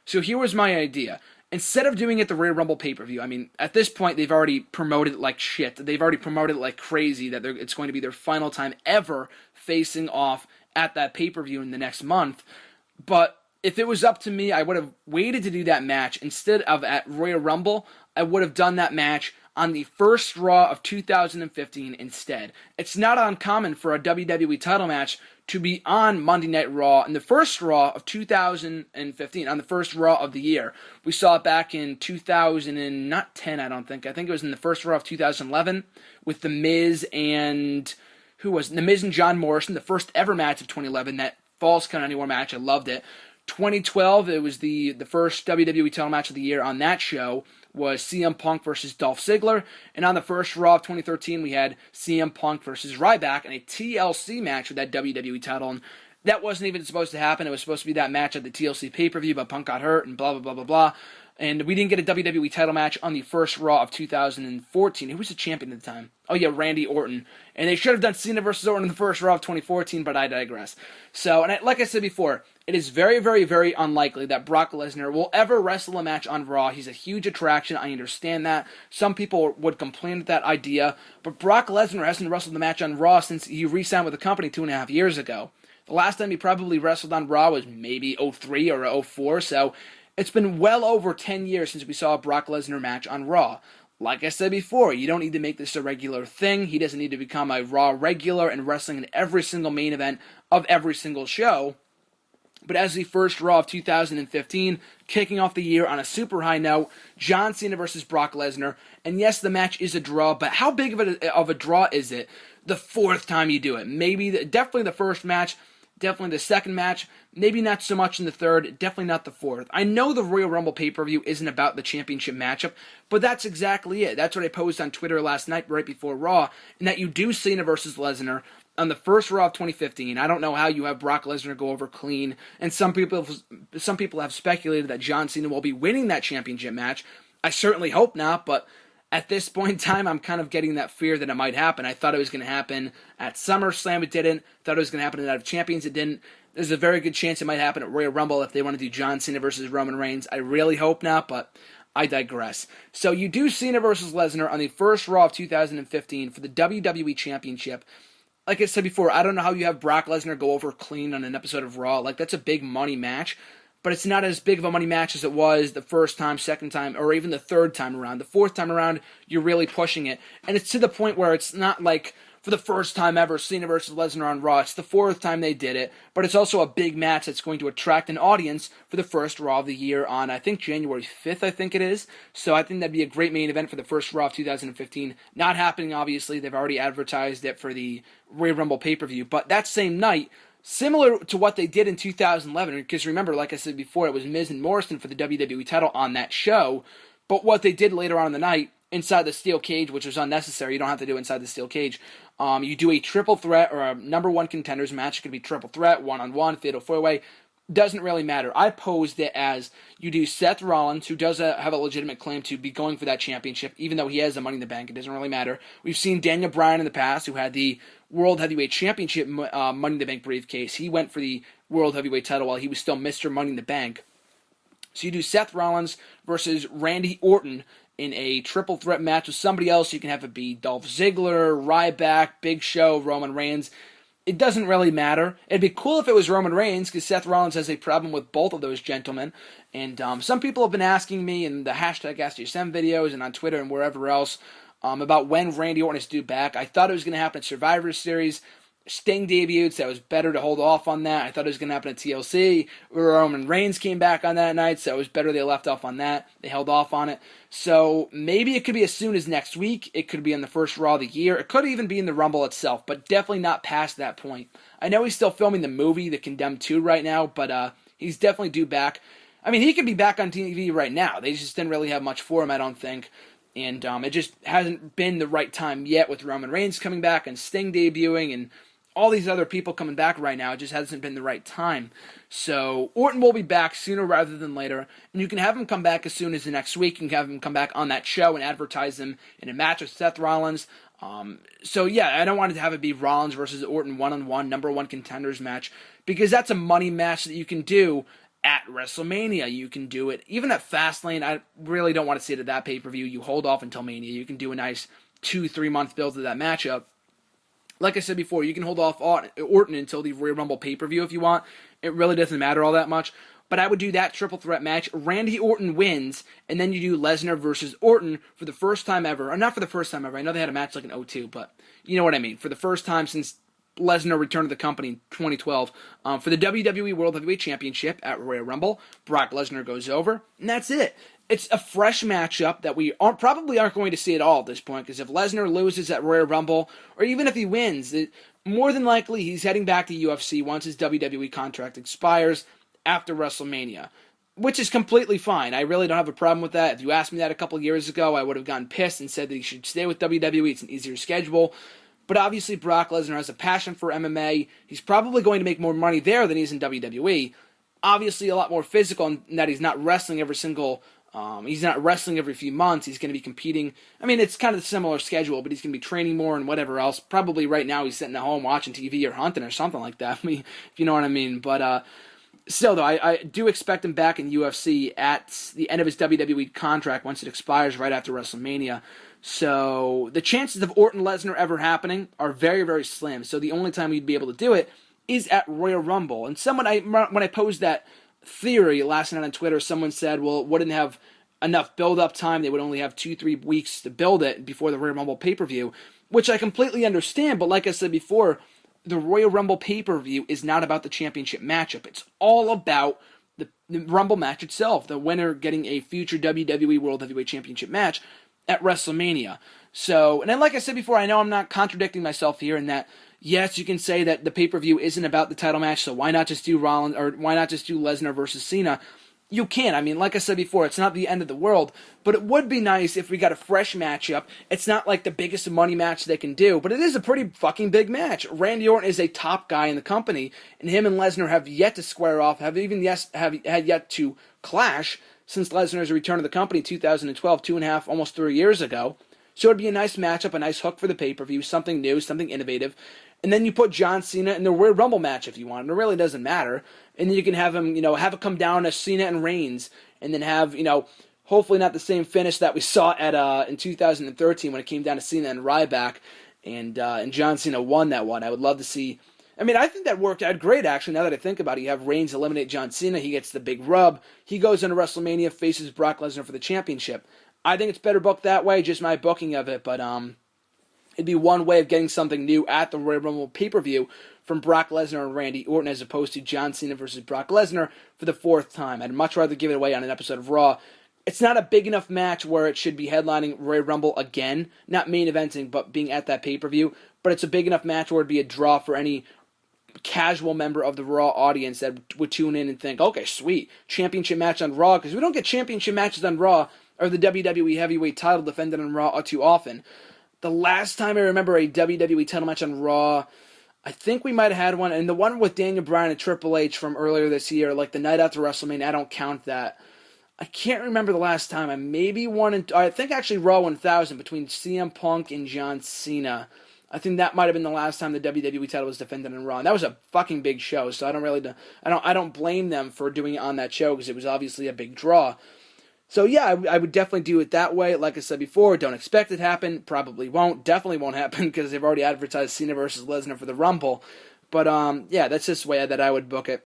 So here was my idea. Instead of doing it the Royal Rumble pay-per-view, I mean, at this point, they've already promoted it like shit. They've already promoted it like crazy that it's going to be their final time ever facing off at that pay-per-view in the next month. But if it was up to me, I would have waited to do that match. Instead of at Royal Rumble, I would have done that match on the first Raw of 2015 instead. It's not uncommon for a WWE title match to be on Monday Night Raw in the first Raw of 2015, on the first Raw of the year. We saw it back in 2010, I don't think. I think it was in the first Raw of 2011 with The Miz and... who was The Miz and John Morrison, the first ever match of 2011, that Falls Count Anywhere match. I loved it. 2012, it was the first WWE title match of the year on that show, was CM Punk versus Dolph Ziggler. And on the first Raw of 2013, we had CM Punk versus Ryback in a TLC match with that WWE title. And that wasn't even supposed to happen. It was supposed to be that match at the TLC pay-per-view, but Punk got hurt and blah, blah, blah, blah, blah. And we didn't get a WWE title match on the first Raw of 2014. Who was the champion at the time? Oh yeah, Randy Orton. And they should have done Cena versus Orton in the first Raw of 2014, but I digress. So, like I said before, it is very, very, very unlikely that Brock Lesnar will ever wrestle a match on Raw. He's a huge attraction. I understand that. Some people would complain at that idea, but Brock Lesnar hasn't wrestled a match on Raw since he re-signed with the company 2.5 years ago. The last time he probably wrestled on Raw was maybe 03 or 04, so it's been well over 10 years since we saw a Brock Lesnar match on Raw. Like I said before, you don't need to make this a regular thing. He doesn't need to become a Raw regular and wrestling in every single main event of every single show. But as the first Raw of 2015, kicking off the year on a super high note, John Cena versus Brock Lesnar. And yes, the match is a draw, but how big of a draw is it the fourth time you do it? Definitely the first match, definitely the second match, maybe not so much in the third, definitely not the fourth. I know the Royal Rumble pay-per-view isn't about the championship matchup, but that's exactly it. That's what I posted on Twitter last night right before Raw, and that you do Cena versus Lesnar on the first Raw of 2015. I don't know how you have Brock Lesnar go over clean, and some people have speculated that John Cena will be winning that championship match. I certainly hope not, but at this point in time, I'm kind of getting that fear that it might happen. I thought it was going to happen at SummerSlam, it didn't. Thought it was going to happen at Night of Champions, it didn't. There's a very good chance it might happen at Royal Rumble if they want to do John Cena versus Roman Reigns. I really hope not, but I digress. So you do Cena versus Lesnar on the first Raw of 2015 for the WWE Championship. Like I said before, I don't know how you have Brock Lesnar go over clean on an episode of Raw. Like, that's a big money match, but it's not as big of a money match as it was the first time, second time, or even the third time around. The fourth time around, you're really pushing it. And it's to the point where it's not like, for the first time ever, Cena versus Lesnar on Raw. It's the fourth time they did it, but it's also a big match that's going to attract an audience for the first Raw of the year on, I think, January 5th, I think it is. So I think that'd be a great main event for the first Raw of 2015. Not happening, obviously. They've already advertised it for the Royal Rumble pay-per-view, but that same night, similar to what they did in 2011, because remember, like I said before, it was Miz and Morrison for the WWE title on that show, but what they did later on in the night, inside the steel cage, which was unnecessary, you don't have to do it inside the steel cage, you do a triple threat or a number one contenders match. It could be triple threat, one-on-one, fatal four-way, doesn't really matter. I posed it as you do Seth Rollins, who does have a legitimate claim to be going for that championship, even though he has the Money in the Bank. It doesn't really matter. We've seen Daniel Bryan in the past, who had the World Heavyweight Championship Money in the Bank briefcase. He went for the World Heavyweight title while he was still Mr. Money in the Bank. So you do Seth Rollins versus Randy Orton in a triple threat match with somebody else. You can have it be Dolph Ziggler, Ryback, Big Show, Roman Reigns. It doesn't really matter. It'd be cool if it was Roman Reigns, because Seth Rollins has a problem with both of those gentlemen. And some people have been asking me in the hashtag AskJSM videos and on Twitter and wherever else about when Randy Orton is due back. I thought it was going to happen at Survivor Series. Sting debuted, so it was better to hold off on that. I thought it was going to happen at TLC. Roman Reigns came back on that night, so it was better they left off on that. They held off on it. So maybe it could be as soon as next week. It could be on the first Raw of the year. It could even be in the Rumble itself, but definitely not past that point. I know he's still filming the movie, The Condemned 2, right now, but he's definitely due back. I mean, he could be back on TV right now. They just didn't really have much for him, I don't think. And it just hasn't been the right time yet with Roman Reigns coming back and Sting debuting and all these other people coming back right now. It just hasn't been the right time. So Orton will be back sooner rather than later, and you can have him come back as soon as the next week. You can have him come back on that show and advertise him in a match with Seth Rollins. So yeah, I don't want to have it be Rollins versus Orton one-on-one, number one contenders match, because that's a money match that you can do at WrestleMania. You can do it even at Fastlane. I really don't want to see it at that pay-per-view. You hold off until Mania. You can do a nice 2-3 month build to that matchup. Like I said before, you can hold off Orton until the Royal Rumble pay-per-view if you want. It really doesn't matter all that much. But I would do that triple threat match. Randy Orton wins, and then you do Lesnar versus Orton for the first time ever. Or not for the first time ever. I know they had a match like in 2002, but you know what I mean. For the first time since Lesnar returned to the company in 2012 for the WWE World Heavyweight Championship at Royal Rumble. Brock Lesnar goes over, and that's it. It's a fresh matchup that we probably aren't going to see at all at this point, because if Lesnar loses at Royal Rumble, or even if he wins, more than likely he's heading back to UFC once his WWE contract expires after WrestleMania, which is completely fine. I really don't have a problem with that. If you asked me that a couple years ago, I would have gotten pissed and said that he should stay with WWE. It's an easier schedule. But obviously, Brock Lesnar has a passion for MMA. He's probably going to make more money there than he's in WWE. Obviously, a lot more physical in that he's not wrestling every few months. He's going to be competing. I mean, it's kind of a similar schedule, but he's going to be training more and whatever else. Probably right now he's sitting at home watching TV or hunting or something like that. I mean, if you know what I mean. But still, though, I do expect him back in UFC at the end of his WWE contract once it expires right after WrestleMania. So the chances of Orton Lesnar ever happening are very, very slim. So the only time we'd be able to do it is at Royal Rumble. And when I posed that theory last night on Twitter, someone said, well, it wouldn't have enough build-up time. They would only have 2-3 weeks to build it before the Royal Rumble pay-per-view, which I completely understand. But like I said before, the Royal Rumble pay-per-view is not about the championship matchup. It's all about the Rumble match itself, the winner getting a future WWE World Heavyweight Championship match at WrestleMania. So, and then like I said before, I know I'm not contradicting myself here in that, yes, you can say that the pay-per-view isn't about the title match, so why not just do why not just do Lesnar versus Cena? You can. I mean, like I said before, it's not the end of the world, but it would be nice if we got a fresh matchup. It's not like the biggest money match they can do, but it is a pretty fucking big match. Randy Orton is a top guy in the company, and him and Lesnar have yet to square off, have had yet to clash since Lesnar's return to the company in 2012, 2.5, almost 3 years ago. So it'd be a nice matchup, a nice hook for the pay-per-view, something new, something innovative. And then you put John Cena in the Royal Rumble match if you want. It really doesn't matter. And then you can have him, have it come down to Cena and Reigns, and then have, hopefully not the same finish that we saw at in 2013 when it came down to Cena and Ryback, and John Cena won that one. I would love to see. I mean, I think that worked out great, actually, now that I think about it. You have Reigns eliminate John Cena. He gets the big rub. He goes into WrestleMania, faces Brock Lesnar for the championship. I think it's better booked that way, just my booking of it, but it'd be one way of getting something new at the Royal Rumble pay-per-view from Brock Lesnar and Randy Orton as opposed to John Cena versus Brock Lesnar for the 4th time. I'd much rather give it away on an episode of Raw. It's not a big enough match where it should be headlining Royal Rumble again, not main eventing, but being at that pay-per-view, but it's a big enough match where it'd be a draw for any casual member of the Raw audience that would tune in and think, okay, sweet, championship match on Raw, because we don't get championship matches on Raw or the WWE Heavyweight title defended on Raw too often. The last time I remember a WWE title match on Raw, I think we might have had one, and the one with Daniel Bryan and Triple H from earlier this year, like the night after WrestleMania, I don't count that. I can't remember the last time. I think actually Raw 1000 between CM Punk and John Cena. I think that might have been the last time the WWE title was defended on Raw. And that was a fucking big show, so I don't blame them for doing it on that show because it was obviously a big draw. So yeah, I would definitely do it that way. Like I said before, don't expect it to happen. Probably won't. Definitely won't happen because they've already advertised Cena versus Lesnar for the Rumble. But yeah, that's just the way that I would book it.